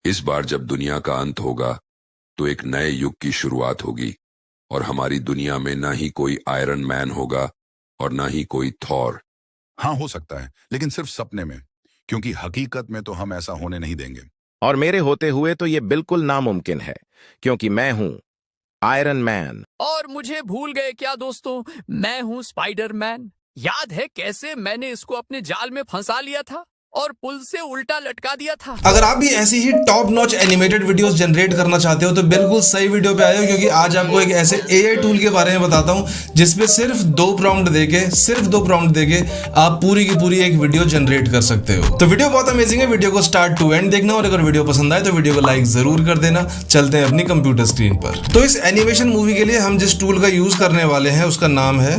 इस बार जब दुनिया का अंत होगा तो एक नए युग की शुरुआत होगी और हमारी दुनिया में ना ही कोई आयरन मैन होगा और ना ही कोई थॉर। हाँ, हो सकता है, लेकिन सिर्फ सपने में, क्योंकि हकीकत में तो हम ऐसा होने नहीं देंगे। और मेरे होते हुए तो ये बिल्कुल नामुमकिन है, क्योंकि मैं हूं आयरन मैन। और मुझे भूल गए क्या दोस्तों, मैं हूं स्पाइडरमैन। याद है कैसे मैंने इसको अपने जाल में फंसा लिया था और पुल से उल्टा लटका दिया था। अगर आप भी ऐसी ही top notch animated videos generate करना चाहते हो तो बिल्कुल सही वीडियो पे आए हो, क्योंकि आज आपको एक ऐसे एआई टूल के बारे में बताता हूं जिसपे सिर्फ दो प्रॉम्प्ट देके आप पूरी की पूरी एक वीडियो जनरेट कर सकते हो। तो वीडियो बहुत अमेजिंग है, वीडियो को स्टार्ट टू एंड देखना, और अगर वीडियो पसंद आए तो वीडियो को लाइक जरूर कर देना। चलते हैं अपनी कंप्यूटर स्क्रीन पर। तो इस एनिमेशन मूवी के लिए हम जिस टूल का यूज करने वाले हैं उसका नाम है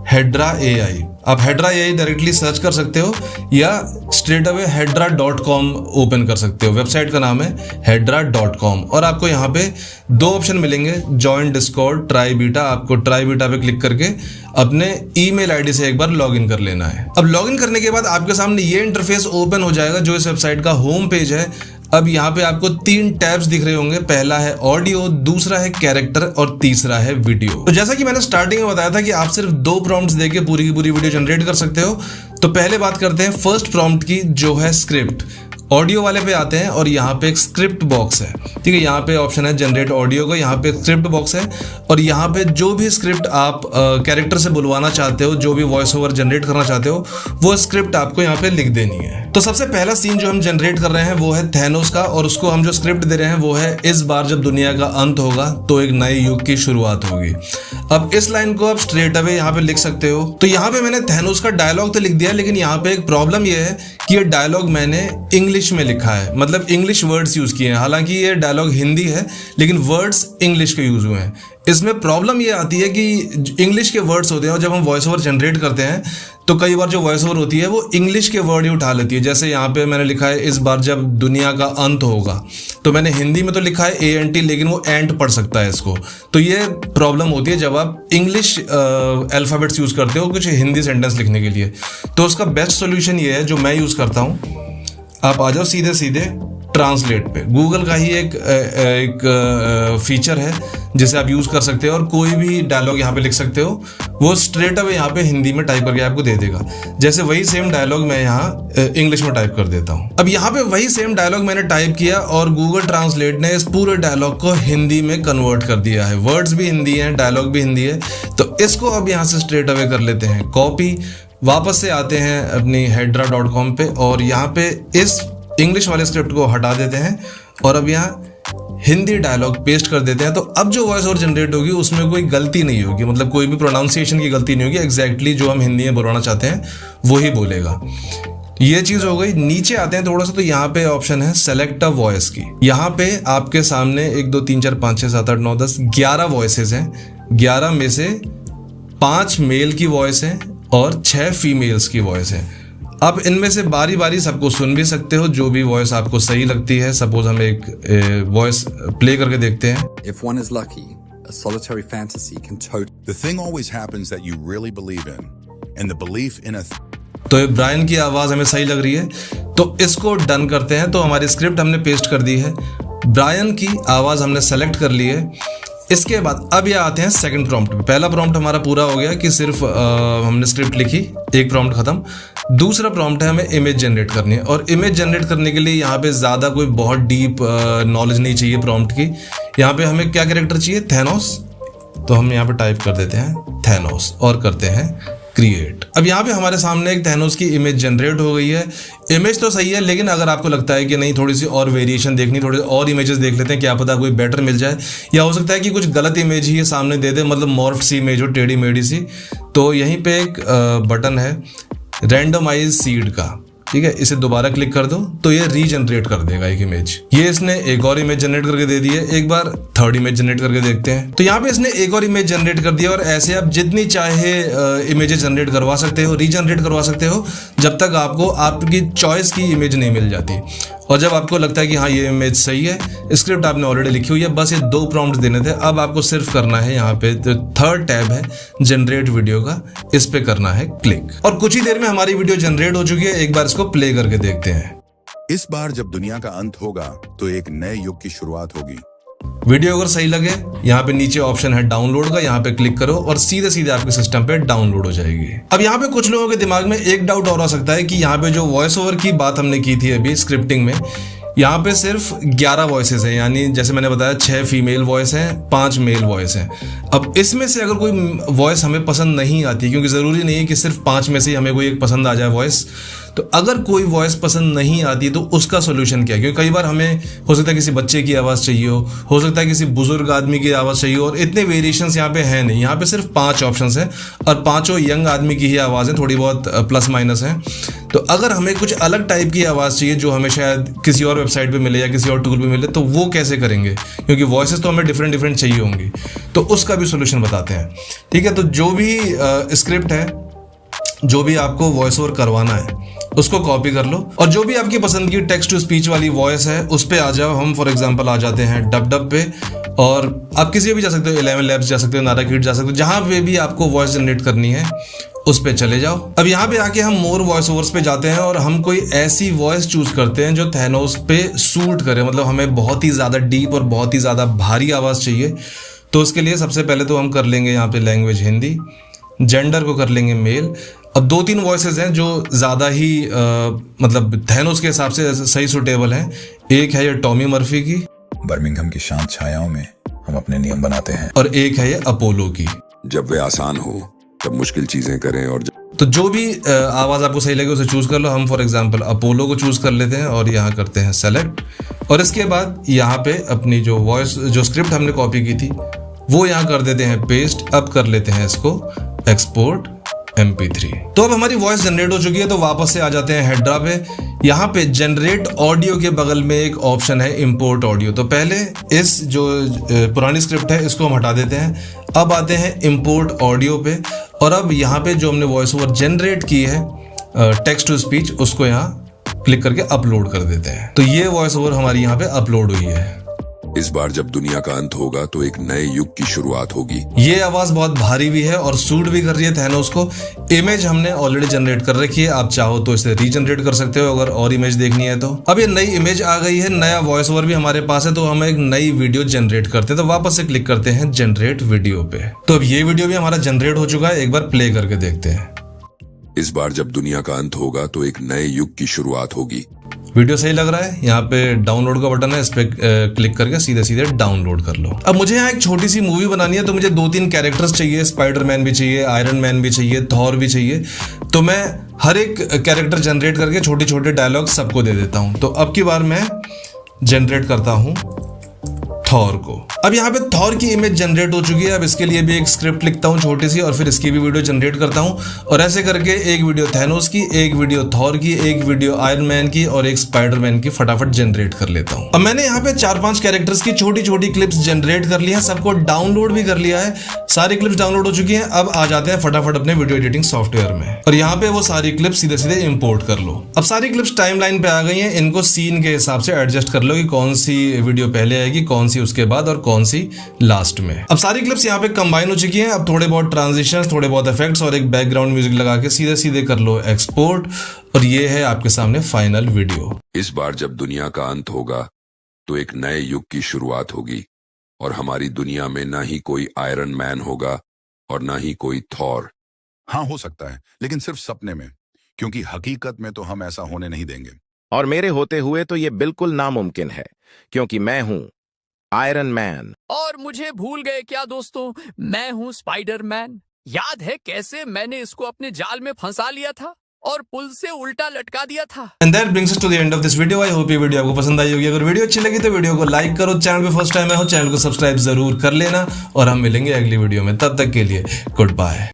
हेड्रा एआई। आप हेड्रा एआई डायरेक्टली सर्च कर सकते हो या स्ट्रेट अवे hedra.com ओपन कर सकते हो। वेबसाइट का नाम है hedra.com और आपको यहाँ पे दो ऑप्शन मिलेंगे, जॉइन डिस्कॉर्ड, ट्राई बीटा। आपको ट्राई बीटा पे क्लिक करके अपने ईमेल आईडी से एक बार लॉगिन कर लेना है। अब लॉगिन करने के बाद आपके सामने ये इंटरफेस ओपन हो जाएगा जो इस वेबसाइट का होम पेज है। अब यहाँ पे आपको तीन टैब्स दिख रहे होंगे, पहला है ऑडियो, दूसरा है कैरेक्टर और तीसरा है वीडियो। तो जैसा कि मैंने स्टार्टिंग में बताया था कि आप सिर्फ दो प्रॉम्प्ट्स देके पूरी की पूरी वीडियो जनरेट कर सकते हो। तो पहले बात करते हैं फर्स्ट प्रॉम्प्ट की, जो है स्क्रिप्ट। ऑडियो वाले पे आते हैं और यहाँ पे एक स्क्रिप्ट बॉक्स है, ठीक है। यहाँ पे ऑप्शन है जनरेट ऑडियो का, यहाँ पे स्क्रिप्ट बॉक्स है और यहाँ पे जो भी स्क्रिप्ट आप कैरेक्टर से बुलवाना चाहते हो, जो भी वॉइस ओवर जनरेट करना चाहते हो, वो स्क्रिप्ट आपको यहाँ पे लिख देनी है। तो सबसे पहला सीन जो हम जनरेट कर रहे हैं वो है थैनोस का, और उसको हम जो स्क्रिप्ट दे रहे हैं वो है इस बार जब दुनिया का अंत होगा तो एक नए युग की शुरुआत होगी। अब इस लाइन को आप स्ट्रेट अवे यहाँ पे लिख सकते हो। तो यहाँ पे मैंने थैनोस का डायलॉग तो लिख दिया, लेकिन यहाँ पे एक प्रॉब्लम ये है कि ये डायलॉग मैंने इंग्लिश में लिखा है, मतलब इंग्लिश वर्ड्स यूज किए हैं। हालांकि ये डायलॉग हिंदी है लेकिन वर्ड्स इंग्लिश के यूज हुए हैं। इसमें प्रॉब्लम ये आती है कि इंग्लिश के वर्ड्स होते हैं और जब हम वॉइस ओवर जनरेट करते हैं तो कई बार जो वॉइस ओवर होती है वो इंग्लिश के वर्ड ही उठा लेती है। जैसे यहाँ पे मैंने लिखा है इस बार जब दुनिया का अंत होगा, तो मैंने हिंदी में तो लिखा है ANT, लेकिन वो एंट पढ़ सकता है इसको। तो ये प्रॉब्लम होती है जब आप इंग्लिश अल्फाबेट्स यूज करते हो कुछ हिंदी सेंटेंस लिखने के लिए। तो उसका बेस्ट सोल्यूशन ये है जो मैं यूज करता हूँ, आप आ जाओ सीधे सीधे ट्रांसलेट पे। गूगल का ही एक फीचर है जिसे आप यूज कर सकते हो और कोई भी डायलॉग यहाँ पे लिख सकते हो, वो स्ट्रेट अवे यहाँ पे हिंदी में टाइप करके आपको दे देगा। जैसे वही सेम डायलॉग मैं यहाँ इंग्लिश में टाइप कर देता हूँ। अब यहाँ पे वही सेम डायलॉग मैंने टाइप किया और गूगल ट्रांसलेट ने इस पूरे डायलॉग को हिंदी में कन्वर्ट कर दिया है। वर्ड्स भी हिंदी हैं, डायलॉग भी हिंदी है। तो इसको अब यहाँ से स्ट्रेट अवे कर लेते हैं कॉपी। वापस से आते हैं अपनी hedra.com पे और यहाँ पे इस इंग्लिश वाले स्क्रिप्ट को हटा देते हैं और अब यहाँ हिंदी डायलॉग पेस्ट कर देते हैं। तो अब जो वॉइस ओवर जनरेट होगी उसमें कोई गलती नहीं होगी, मतलब कोई भी प्रोनाउंसिएशन की गलती नहीं होगी। एग्जैक्टली जो हम हिंदी में बोलना चाहते हैं वही बोलेगा। ये चीज हो गई। नीचे आते हैं थोड़ा सा, तो यहाँ पे ऑप्शन है सेलेक्ट अ वॉइस की। यहाँ पे आपके सामने 1 2 3 4 5 6 7 8 9 10 11 वॉइसेस हैं। 11 में से 5 मेल की वॉइस है और 6 फीमेल्स की वॉइस है। अब इनमें से बारी बारी सबको सुन भी सकते हो, जो भी वॉइस आपको सही लगती है। सपोज हम एक वॉइस प्ले करके देखते हैं। If one is lucky, a solitary fantasy can The thing always happens that you really believe in, and the belief in a तो ब्रायन की आवाज हमें सही लग रही है, तो इसको डन करते हैं। तो हमारी स्क्रिप्ट हमने पेस्ट कर दी है, ब्रायन की आवाज हमने सेलेक्ट कर ली है। इसके बाद अब ये आते हैं सेकंड प्रॉम्प्ट पे। पहला प्रॉम्प्ट हमारा पूरा हो गया कि सिर्फ हमने स्क्रिप्ट लिखी, एक प्रॉम्प्ट खत्म। दूसरा प्रॉम्प्ट है हमें इमेज जनरेट करनी है, और इमेज जनरेट करने के लिए यहाँ पे ज़्यादा कोई बहुत डीप नॉलेज नहीं चाहिए प्रॉम्प्ट की। यहाँ पे हमें क्या कैरेक्टर चाहिए, थैनोस। तो हम यहाँ पे टाइप कर देते हैं थैनोस और करते हैं क्रिएट। अब यहाँ पे हमारे सामने एक थैनोस की इमेज जनरेट हो गई है। इमेज तो सही है, लेकिन अगर आपको लगता है कि नहीं थोड़ी सी और वेरिएशन देखनी, थोड़ी और इमेजेस देख लेते हैं, क्या पता कोई बेटर मिल जाए, या हो सकता है कि कुछ गलत इमेज ही ये सामने दे दे, मतलब मॉर्फ्ड सी इमेज हो, टेढ़ी मेढ़ी सी। तो यहीं पे एक बटन है रैंडमाइज सीड का, ठीक है। इसे दोबारा क्लिक कर दो तो ये रीजनरेट कर देगा एक इमेज। ये इसने एक और इमेज जनरेट करके दे दी है। एक बार थर्ड इमेज जनरेट करके देखते हैं। तो यहाँ पे इसने एक और इमेज जनरेट कर दिया, और ऐसे आप जितनी चाहे इमेजेस जनरेट करवा सकते हो, रीजनरेट करवा सकते हो, जब तक आपको आपकी चॉइस की इमेज नहीं मिल जाती। और जब आपको लगता है कि हाँ ये इमेज सही है, स्क्रिप्ट आपने ऑलरेडी लिखी हुई है, बस ये 2 प्रॉम्प्ट देने थे। अब आपको सिर्फ करना है यहाँ पे जो थर्ड टैब है जनरेट वीडियो का, इस पे करना है क्लिक, और कुछ ही देर में हमारी वीडियो जनरेट हो चुकी है। एक बार इसको प्ले करके देखते हैं। इस बार जब दुनिया का अंत होगा तो एक नए युग की शुरुआत होगी। वीडियो अगर सही लगे, यहाँ पे नीचे ऑप्शन है डाउनलोड का, यहाँ पे क्लिक करो और सीधे सीधे आपके सिस्टम पे डाउनलोड हो जाएगी। अब यहाँ पे कुछ लोगों के दिमाग में एक डाउट और आ सकता है कि यहाँ पे जो वॉइस ओवर की बात हमने की थी अभी स्क्रिप्टिंग में, यहाँ पे सिर्फ 11 वॉइसेस हैं, यानी जैसे मैंने बताया 6 फीमेल वॉइस हैं, 5 मेल वॉइस हैं। अब इसमें से अगर कोई वॉइस हमें पसंद नहीं आती, क्योंकि ज़रूरी नहीं है कि सिर्फ 5 में से ही हमें कोई एक पसंद आ जाए वॉइस, तो अगर कोई वॉइस पसंद नहीं आती तो उसका सोल्यूशन क्या है? क्योंकि कई बार हमें हो सकता है किसी बच्चे की आवाज़ चाहिए हो सकता है किसी बुजुर्ग आदमी की आवाज़ चाहिए, और इतने वेरिएशंस यहाँ पे हैं नहीं। यहाँ पे सिर्फ 5 ऑप्शंस हैं और 5 यंग आदमी की ही आवाज़ है, थोड़ी बहुत प्लस माइनस हैं। तो अगर हमें कुछ अलग टाइप की आवाज़ चाहिए जो हमें शायद किसी और वेबसाइट पे मिले या किसी और टूल पे मिले, तो वो कैसे करेंगे? क्योंकि वॉइसेस तो हमें डिफरेंट चाहिए होंगी, तो उसका भी सोल्यूशन बताते हैं। ठीक है, तो जो भी स्क्रिप्ट है, जो भी आपको वॉइस ओवर करवाना है उसको कॉपी कर लो, और जो भी आपकी पसंद की टेक्स्ट टू स्पीच वाली वॉइस है उस पे आ जाओ। हम फॉर एग्जांपल आ जाते हैं डब पे, और आप किसी भी जा सकते हो, 11 लैब्स जा सकते हो, नाराकिड जा सकते हो, जहां पे भी आपको वॉइस जनरेट करनी है उस पे चले जाओ। अब यहाँ पे आके हम मोर वॉइस ओवर्स पे जाते हैं और हम कोई ऐसी वॉइस चूज करते हैं जो थैनोस पे सूट करे, मतलब हमें बहुत ही ज़्यादा डीप और बहुत ही ज़्यादा भारी आवाज़ चाहिए। तो उसके लिए सबसे पहले तो हम कर लेंगे यहाँ पे लैंग्वेज हिंदी, जेंडर को कर लेंगे मेल। अब 2-3 वॉइसेस हैं जो ज़्यादा ही मतलब थैनोस के हिसाब से सही सुटेबल हैं। एक है ये टॉमी मर्फी की, बर्मिंघम की शांत छायाओं में हम अपने नियम बनाते हैं, और एक है ये अपोलो की। जब वे आसान हो तब मुश्किल चीजें करें, और तो जो भी आवाज़ आपको सही लगे उसे चूज़ कर लो। हम फॉर एग्जांपल अपोलो को चूज़ कर लेते हैं और यहाँ करते हैं सेलेक्ट, और इसके बाद यहाँ पे अपनी जो वॉइस जो स्क्रिप्ट हमने कॉपी की थी वो यहाँ कर देते हैं पेस्ट। अब कर लेते हैं इसको एक्सपोर्ट MP3। तो अब हमारी वॉइस जनरेट हो चुकी है, तो वापस से आ जाते हैं हेड्रा पे। यहाँ पे जनरेट ऑडियो के बगल में एक ऑप्शन है इंपोर्ट ऑडियो। तो पहले इस जो पुरानी स्क्रिप्ट है इसको हम हटा देते हैं। अब आते हैं इंपोर्ट ऑडियो पे, और अब यहाँ पे जो हमने वॉइस ओवर जनरेट की है टेक्स्ट टू स्पीच, उसको यहाँ क्लिक करके अपलोड कर देते हैं। तो ये वॉइस ओवर हमारी यहाँ पे अपलोड हुई है। इस बार जब दुनिया का अंत होगा तो एक नए युग की शुरुआत होगी। ये आवाज बहुत भारी भी है और सूट भी कर रही है थैनोस को। इमेज हमने ऑलरेडी जनरेट कर रखी है, आप चाहो तो इसे रीजनरेट कर सकते हो अगर और इमेज देखनी है तो। अब ये नई इमेज आ गई है, नया वॉइस ओवर भी हमारे पास है, तो हम एक नई वीडियो जनरेट करते हैं। तो वापस से क्लिक करते हैं जनरेट वीडियो पे। तो अब ये वीडियो भी हमारा जनरेट हो चुका है, एक बार प्ले करके देखते हैं। इस बार जब दुनिया का अंत होगा तो एक नए युग की शुरुआत होगी। वीडियो सही लग रहा है? यहाँ पे डाउनलोड का बटन है, इस पे क्लिक करके सीधे सीधे डाउनलोड कर लो। अब मुझे यहाँ एक छोटी सी मूवी बनानी है, तो मुझे 2-3 कैरेक्टर्स चाहिए, स्पाइडरमैन भी चाहिए, आयरन मैन भी चाहिए, थॉर भी चाहिए। तो मैं हर एक कैरेक्टर जनरेट करके छोटे छोटे डायलॉग सबको दे देता हूँ। तो अब की बार मैं जनरेट करता हूँ थॉर को। अब यहाँ पे थॉर की इमेज जनरेट हो चुकी है। अब इसके लिए भी एक स्क्रिप्ट लिखता हूँ छोटी सी, और फिर इसकी भी वीडियो जनरेट करता हूँ, और ऐसे करके एक वीडियो थैनोस की, एक वीडियो थॉर की, एक वीडियो आयरन मैन की और एक स्पाइडरमैन की फटाफट जनरेट कर लेता हूँ। अब मैंने यहाँ पे 4-5 कैरेक्टर्स की छोटी छोटी क्लिप्स जनरेट कर ली है, सबको डाउनलोड भी कर लिया है, सारी क्लिप्स डाउनलोड हो चुकी है। अब आ जाते हैं फटाफट अपने वीडियो एडिटिंग सॉफ्टवेयर में, और यहाँ पे वो सारी क्लिप्स सीधे सीधे इंपोर्ट कर लो। अब सारी क्लिप्स टाइमलाइन पे आ गई हैं, इनको सीन के हिसाब से एडजस्ट कर लो कि कौन सी वीडियो पहले आएगी, कौन सी उसके बाद और कौन सी लास्ट में। अब सारी क्लिप्स यहाँ पे कंबाइन हो चुकी हैं। अब थोड़े बहुत ट्रांजिशंस, थोड़े बहुत इफेक्ट्स और एक बैकग्राउंड म्यूजिक लगा के सीधे सीधे कर लो एक्सपोर्ट, और ये है आपके सामने फाइनल वीडियो। इस बार जब दुनिया का अंत होगा तो एक नए युग की शुरुआत होगी, और हमारी दुनिया में ना ही कोई आयरन मैन होगा और ना ही कोई थॉर। हाँ, हो सकता है, लेकिन सिर्फ सपने में, क्योंकि हकीकत में तो हम ऐसा होने नहीं देंगे। और मेरे होते हुए तो ये बिल्कुल नामुमकिन है, क्योंकि मैं हूं आयरन मैन। और मुझे भूल गए क्या दोस्तों, मैं हूँ स्पाइडरमैन। याद है कैसे मैंने इसको अपने जाल में फंसा लिया था और पुल से उल्टा लटका दिया था। And that brings us to the end of this video. I hope ये वीडियो आपको पसंद आई होगी। अगर वीडियो अच्छी लगी तो वीडियो को लाइक करो, चैनल पे फर्स्ट टाइम है हो चैनल को सब्सक्राइब जरूर कर लेना, और हम मिलेंगे अगली वीडियो में। तब तक के लिए गुड बाय।